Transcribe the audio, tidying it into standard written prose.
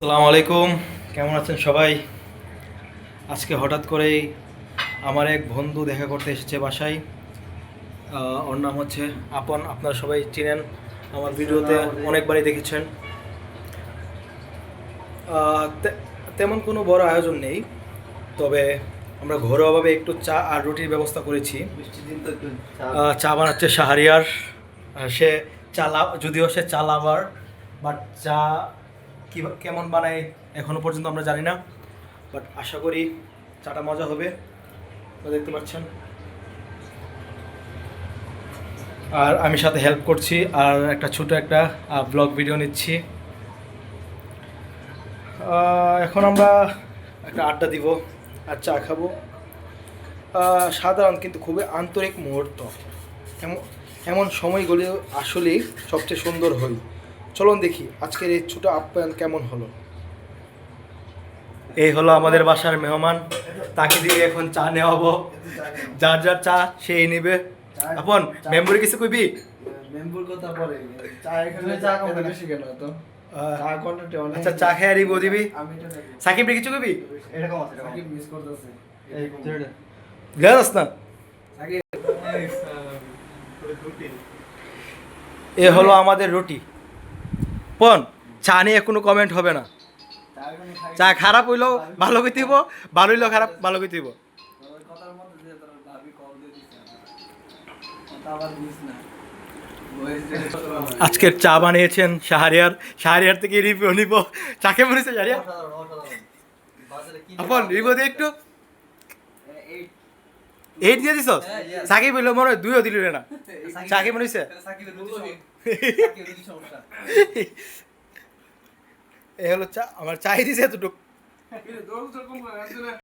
আসসালামু আলাইকুম, কেমন আছেন সবাই? আজকে হঠাৎ করেই আমার এক বন্ধু দেখা করতে এসেছে বাসায়। ওর নাম হচ্ছে আপন, আপনারা সবাই চিনেন, আমার ভিডিওতে অনেকবারই দেখেছেন। তেমন কোনো বড় আয়োজন নেই, তবে আমরা ঘরোয়াভাবে একটু চা আর রুটির ব্যবস্থা করেছি। চা বানাচ্ছে শাহরিয়ার। সে যদিও সে চা লাভার, বাট চা কেমন বানায় এখনো পর্যন্ত আমরা জানি না, বাট আশা করি চাটা মজা হবে। দেখতে পাচ্ছেন, আর আমি সাথে হেল্প করছি, আর একটা ছোট একটা ব্লগ ভিডিও নিচ্ছি। এখন আমরা একটা আড্ডা দিব আর চা খাবো। সাধারণ কিন্তু খুবই আন্তরিক মুহূর্ত, এমন এমন সময়গুলি আসলেই সবচেয়ে সুন্দর হয়। চলুন দেখি আজকের এই ছোট আপ্যায়ন কেমন হলো। এই হলো আমাদের বাসার মেহমান, তাকে দিয়ে এখন চা নেওয়াবো। যার যার চা সেই নিবে। আপন মেম্বুরি কিছু কইবি? মেম্বুর কথা পরে চা এখানে চা কম বেশি কেন তো চা কোয়ান্টিটি অনেক। আচ্ছা, চা খেয়ে রিবো দিবি। আমি এটা সাকিব রে কিছু কইবি? এরকম আছে সাকিব মিস করতেছে এই যেটা জানাস না? সাকিব এ হলো আমাদের রুটি। পন চা নিয়ে কোনো কমেন্ট হবে না। চা খারাপ হইলেও ভালো কইতে হইব, ভালো হইলেও খারাপ ভালো কইতে হইব। কথার মধ্যে যে তোর ভাবি কল দিয়ে দিছে কথা আবার মিস না আজকের চা বানিয়েছেন শাহরিয়ার থেকে রিভিউ নিব। চা কেমন হয়েছে শাহরিয়ার? আপন রিভিউ দিয়ে একটু। 8 দিয়ে দিছ? সাকিব হইলো মনে হয় 2ও দিল না। চা কেমন হয়েছে? এ হলো চা, আমার চাই দিছে এতটুকু।